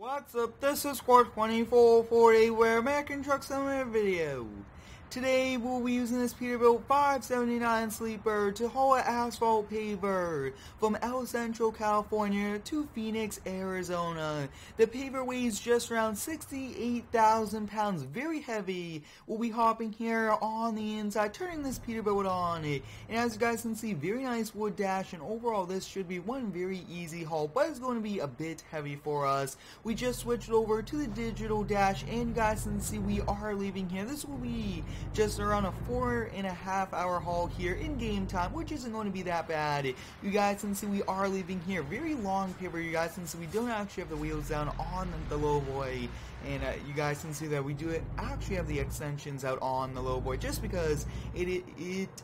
What's up? This is Squad 2448 where American Truck Simulator video. Today we'll be using this Peterbilt 579 sleeper to haul an asphalt paver from El Centro, California to Phoenix, Arizona. The paver weighs just around 68,000 pounds, very heavy. We'll be hopping here on the inside, turning this Peterbilt on. And as you guys can see, very nice wood dash, and overall this should be one very easy haul, but it's going to be a bit heavy for us. We just switched over to the digital dash, and you guys can see we are leaving here. This will be just around a 4.5 hour haul here in game time, which isn't going to be that bad. You guys can see we are leaving here. Very long paper. You guys can see we don't actually have the wheels down on the low boy, and you guys can see that we do actually have the extensions out on the low boy, just because it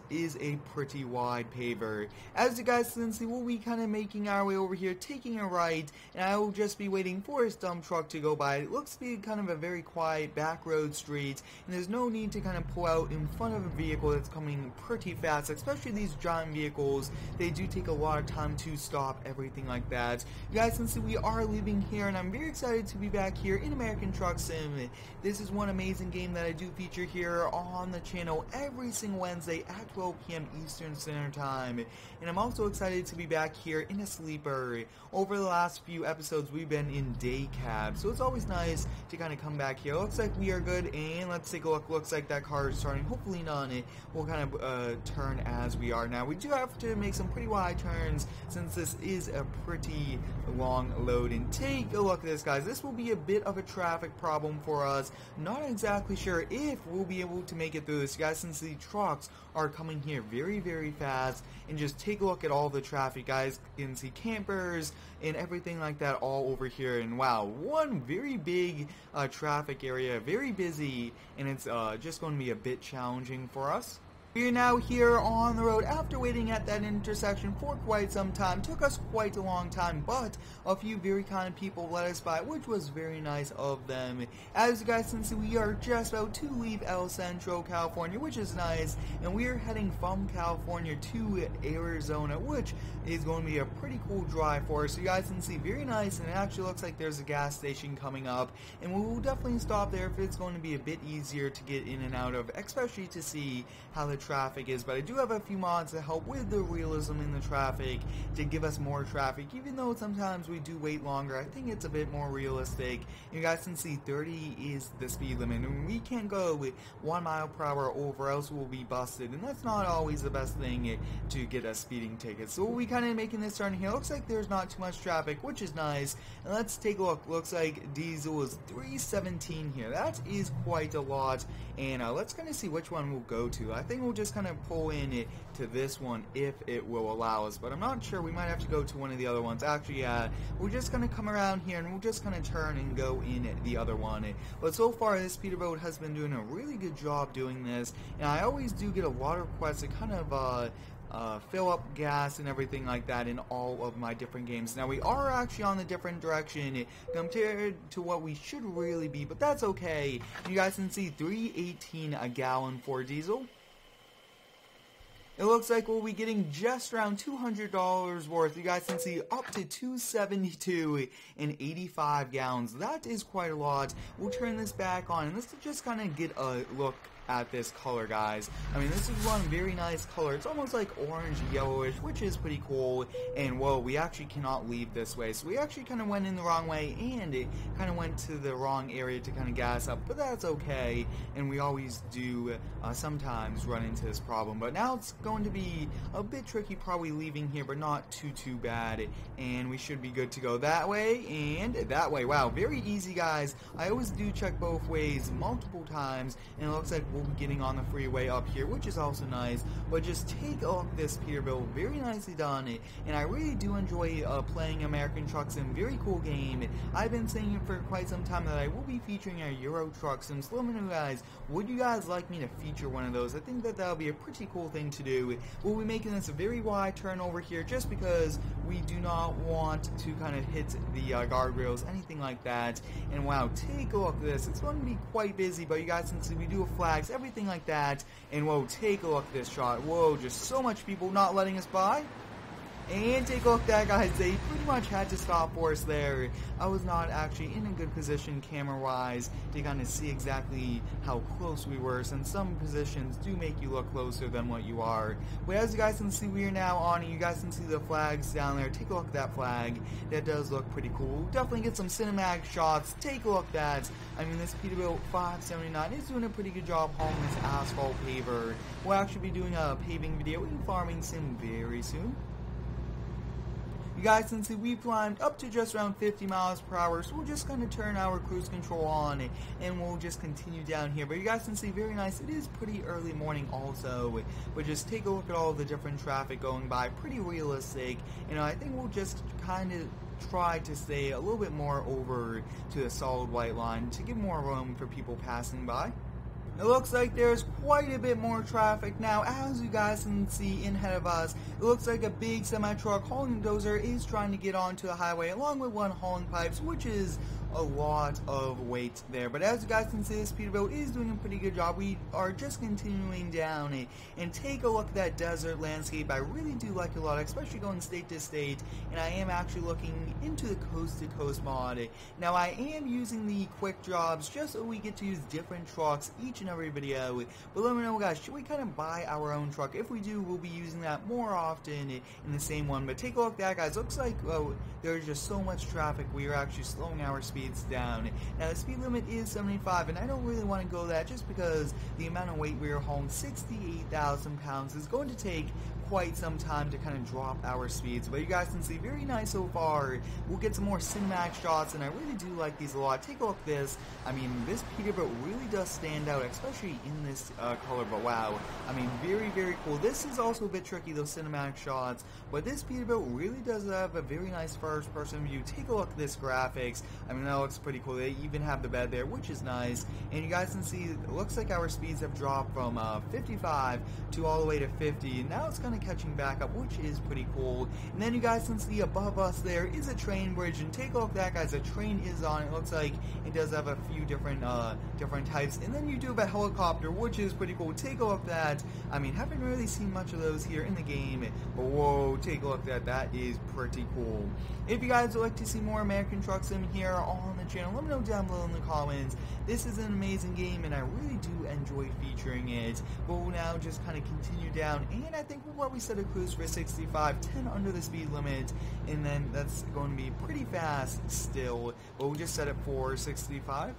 is a pretty wide paver. As you guys can see, we'll be kind of making our way over here, taking a right, and I will just be waiting for his dump truck to go by. It looks to be kind of a very quiet back road street, and there's no need to kind of pull out in front of a vehicle that's coming pretty fast, especially these giant vehicles. They do take a lot of time to stop, everything like that. You guys can see we are leaving here, and I'm very excited to be back here in American Truck Sim. This is one amazing game that I do feature here on the channel every single Wednesday at 12 p.m. Eastern Standard Time, and I'm also excited to be back here in a sleeper. Over the last few episodes we've been in day cab, so it's always nice to kind of come back here. Looks like we are good, and let's take a look. Looks like that car is starting. Hopefully not. It will kind of turn as we are now. We do have to make some pretty wide turns since this is a pretty long load. And take a look at this, guys. This will be a bit of a traffic problem for us. Not exactly sure if we'll be able to make it through this. You guys can see trucks are coming here very, very fast, and just take a look at all the traffic. Guys can see campers and everything like that all over here, and wow, one very big traffic area, very busy, and it's just going to be a bit challenging for us. We are now here on the road after waiting at that intersection for quite some time. Took us quite a long time, but a few very kind people let us by, which was very nice of them. As you guys can see, we are just about to leave El Centro, California, which is nice, and we are heading from California to Arizona, which is going to be a pretty cool drive for us. So you guys can see, very nice, and it actually looks like there's a gas station coming up, and we will definitely stop there if it's going to be a bit easier to get in and out of, especially to see how the traffic is. But I do have a few mods to help with the realism in the traffic to give us more traffic, even though sometimes we do wait longer. I think it's a bit more realistic. You guys can see 30 is the speed limit, and we can't go with 1 mile per hour over, else we'll be busted, and that's not always the best thing to get a speeding ticket. So we'll be kind of making this turn here. Looks like there's not too much traffic, which is nice. And let's take a look. Looks like diesel is 317 here. That is quite a lot, and let's kind of see which one we'll go to. I think we'll just kind of pull in to this one if it will allow us, but I'm not sure. We might have to go to one of the other ones. Actually, yeah, we're just going to come around here and we'll just kind of turn and go in the other one. But so far, this Peterbilt has been doing a really good job doing this, and I always do get a lot of requests to kind of fill up gas and everything like that in all of my different games. Now we are actually on the different direction compared to what we should really be, but that's okay. You guys can see 3.18 a gallon for diesel. It looks like we'll be getting just around $200 worth. You guys can see up to 272 and 85 gallons. That is quite a lot. We'll turn this back on, and let's just kind of get a look at this color, guys. I mean, this is one very nice color. It's almost like orange yellowish, which is pretty cool. And whoa, we actually cannot leave this way, so we actually kind of went in the wrong way, and it kind of went to the wrong area to kind of gas up, but that's okay. And we always do sometimes run into this problem, but now it's going to be a bit tricky probably leaving here, but not too bad, and we should be good to go that way and that way. Wow, very easy, guys. I always do check both ways multiple times, and it looks like we'll be getting on the freeway up here, which is also nice. But just take a look at this Peterbilt, very nicely done, and I really do enjoy playing American Truck Sim. Very cool game. I've been saying it for quite some time that I will be featuring a Euro Truck Sim, so let me know, guys, would you guys like me to feature one of those? I think that that'll be a pretty cool thing to do. We'll be making this a very wide turn over here just because we do not want to kind of hit the guardrails, anything like that. And wow, take a look at this. It's going to be quite busy, but you guys can see we do have flags, everything like that. And whoa, take a look at this shot. Whoa, just so much people not letting us by. And take a look at that, guys. They pretty much had to stop for us there. I was not actually in a good position camera-wise to kind of see exactly how close we were, since some positions do make you look closer than what you are. But as you guys can see, we are now on it. You guys can see the flags down there. Take a look at that flag. That does look pretty cool. Definitely get some cinematic shots. Take a look at that. I mean, this Peterbilt 579 is doing a pretty good job hauling this Asphalt Paver. We'll actually be doing a paving video in Farming Sim very soon. You guys can see we climbed up to just around 50 miles per hour, so we'll just kind of turn our cruise control on and we'll just continue down here. But you guys can see, very nice. It is pretty early morning also, but just take a look at all the different traffic going by. Pretty realistic. You know, I think we'll just kind of try to stay a little bit more over to the solid white line to give more room for people passing by. It looks like there's quite a bit more traffic now. As you guys can see in ahead of us, it looks like a big semi-truck hauling dozer is trying to get onto the highway along with one hauling pipes, which is a lot of weight there. But as you guys can see, this Peterbilt is doing a pretty good job. We are just continuing down and take a look at that desert landscape. I really do like it a lot, especially going state to state, and I am actually looking into the coast to coast mod. Now I am using the quick jobs just so we get to use different trucks each and every video. But let me know, guys, should we kind of buy our own truck? If we do, we'll be using that more often in the same one. But take a look at that, guys. Looks like there's just so much traffic, we are actually slowing our speeds down. Now the speed limit is 75, and I don't really want to go that just because the amount of weight we are hauling, 68,000 pounds, is going to take quite some time to kind of drop our speeds. But you guys can see, very nice so far. We'll get some more cinematic shots, and I really do like these a lot. Take a look at this. I mean, this Peterbilt really does stand out, especially in this color. But wow, I mean, very, very cool. This is also a bit tricky, those cinematic shots, but this Peterbilt really does have a very nice first-person view. Take a look at this graphics. I mean, that looks pretty cool. They even have the bed there, which is nice. And you guys can see, it looks like our speeds have dropped from 55 to all the way to 50. And now it's kind of catching back up, which is pretty cool. And then you guys can see above us there is a train bridge, and take a look at that, guys. A train is on. It looks like it does have a few different types. And then you do have a helicopter, which is pretty cool. Take a look at that. I mean, haven't really seen much of those here in the game, but whoa, take a look at that. That is pretty cool. If you guys would like to see more American Truck Sim here on the channel, let me know down below in the comments. This is an amazing game, and I really do enjoy featuring it. But we'll now just kind of continue down, and I think we'll probably set a cruise for 65, 10 under the speed limit, and then that's going to be pretty fast still, but we'll just set it for 65.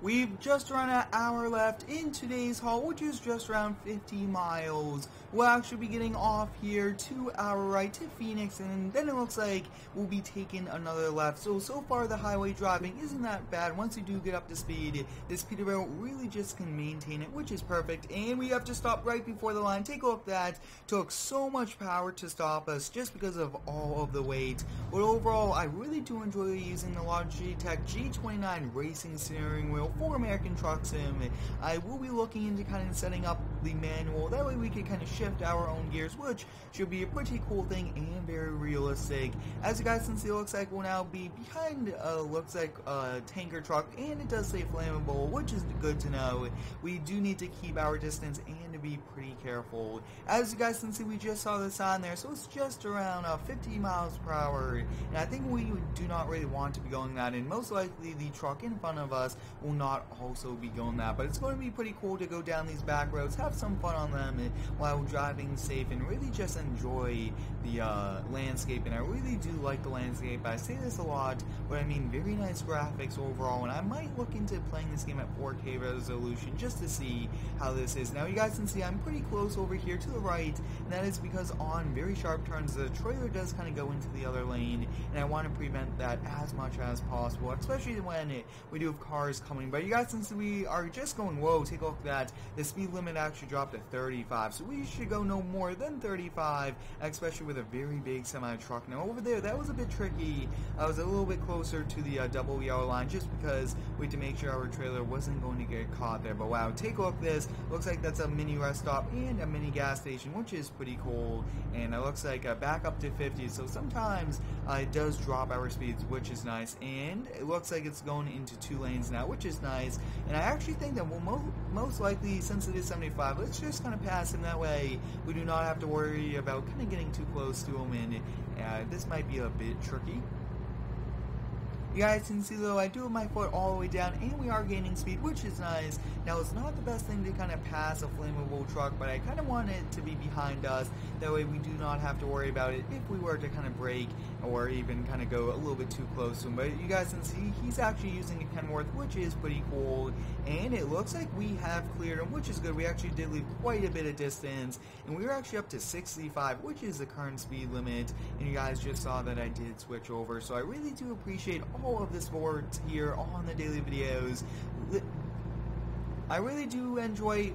We've just around an hour left in today's haul, which is just around 50 miles. We'll actually be getting off here to our right to Phoenix, and then it looks like we'll be taking another left. So far the highway driving isn't that bad. Once you do get up to speed, this Peterbilt really just can maintain it, which is perfect. And we have to stop right before the line. Take a look at that. Took so much power to stop us just because of all of the weight. But overall, I really do enjoy using the Logitech G29 racing steering wheel for American Truck Sim. I will be looking into kind of setting up the manual. That way we can kind of shift our own gears, which should be a pretty cool thing and very realistic. As you guys can see, it looks like we'll now be behind looks like a tanker truck, and it does say flammable, which is good to know. We do need to keep our distance and to be pretty careful. As you guys can see, we just saw the sign there, so it's just around 50 miles per hour, and I think we do not really want to be going that, and most likely the truck in front of us will not also be going that. But it's going to be pretty cool to go down these back roads, have some fun on them while driving safe, and really just enjoy the landscape. And I really do like the landscape. I say this a lot, but I mean, very nice graphics overall, and I might look into playing this game at 4K resolution just to see how this is. Now you guys can see I'm pretty close over here to the right, and that is because on very sharp turns the trailer does kind of go into the other lane, and I want to prevent that as much as possible, especially when we do have cars coming. But you guys can see we are just going, whoa, take a look at that. The speed limit actually dropped to 35, so we should go no more than 35, especially with a very big semi-truck. Now over there, that was a bit tricky. I was a little bit closer to the double yellow line just because we had to make sure our trailer wasn't going to get caught there. But wow, take a look at this. Looks like that's a mini rest stop and a mini gas station, which is pretty cool. And it looks like back up to 50, so sometimes it does drop our speeds, which is nice. And it looks like it's going into 2 lanes now, which is nice. And I actually think that we'll most likely, since it is 75, let's just kind of pass him. That way way we do not have to worry about kind of getting too close to them, and this might be a bit tricky. You guys can see though, I do have my foot all the way down and we are gaining speed, which is nice. Now it's not the best thing to kind of pass a flammable truck, but I kind of want it to be behind us. That way we do not have to worry about it if we were to kind of brake or even kind of go a little bit too close to him. But you guys can see he's actually using a Kenworth, which is pretty cool. And it looks like we have cleared him, which is good. We actually did leave quite a bit of distance. And we were actually up to 65, which is the current speed limit. And you guys just saw that I did switch over. So I really do appreciate all of the support here on the daily videos. I really do enjoy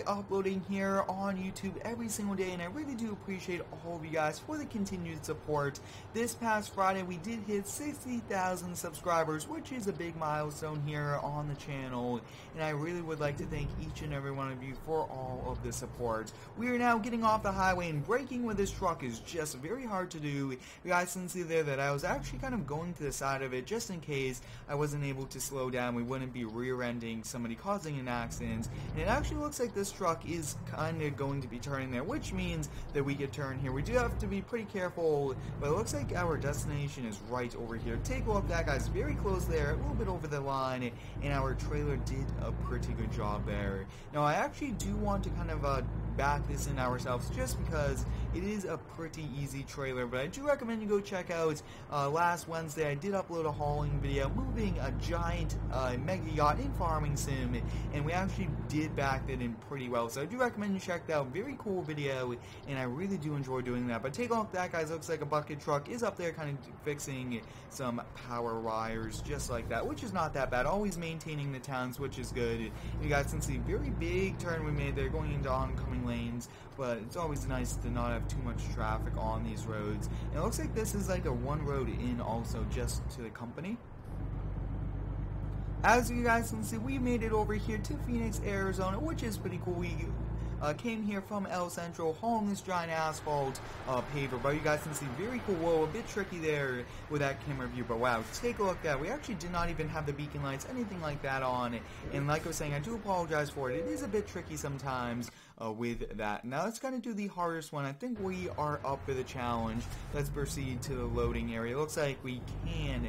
uploading here on YouTube every single day, and I really do appreciate all of you guys for the continued support. This past Friday we did hit 60,000 subscribers, which is a big milestone here on the channel, and I really would like to thank each and every one of you for all of the support. We are now getting off the highway, and braking with this truck is just very hard to do. You guys can see there that I was actually kind of going to the side of it just in case I wasn't able to slow down. We wouldn't be rear-ending somebody, causing an accident. And it actually looks like this truck is kind of going to be turning there, which means that we could turn here. We do have to be pretty careful, but it looks like our destination is right over here. Take a look, that guy's very close there, a little bit over the line, and our trailer did a pretty good job there. Now, I actually do want to kind of back this in ourselves just because it is a pretty easy trailer, but I do recommend you go check out last Wednesday I did upload a hauling video moving a giant mega yacht in Farming Sim, and we actually did back that in pretty well, so I do recommend you check that out. Very cool video, and I really do enjoy doing that. But take a look, that guys looks like a bucket truck is up there kind of fixing some power wires just like that, which is not that bad. Always maintaining the towns, which is good. You guys can see very big turn we made there going into oncoming lanes, but it's always nice to not have too much traffic on these roads. And it looks like this is like a one road in also just to the company. As you guys can see, we made it over here to Phoenix, Arizona, which is pretty cool. We came here from El Centro hauling this giant asphalt paver, but you guys can see very cool. Whoa, a bit tricky there with that camera view, but wow, take a look at that. We actually did not even have the beacon lights, anything like that on, and like I was saying, I do apologize for it. It is a bit tricky sometimes with that. Now let's kind of do the hardest one. I think we are up for the challenge. Let's proceed to the loading area. It looks like we can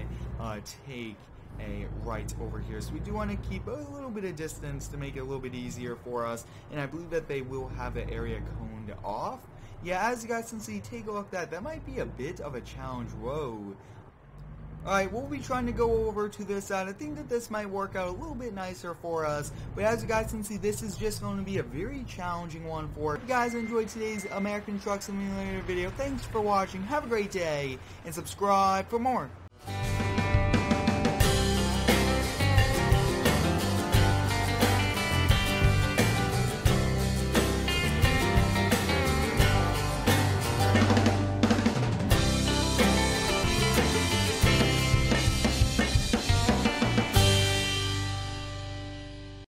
take a right over here, so we do want to keep a little bit of distance to make it a little bit easier for us, and I believe that they will have the area coned off. Yeah, as you guys can see, take a look at that might be a bit of a challenge. Whoa. Alright, we'll be trying to go over to this side. I think that this might work out a little bit nicer for us, but as you guys can see, this is just going to be a very challenging one for us. If you guys enjoyed today's American Truck Simulator video, thanks for watching, have a great day, and subscribe for more.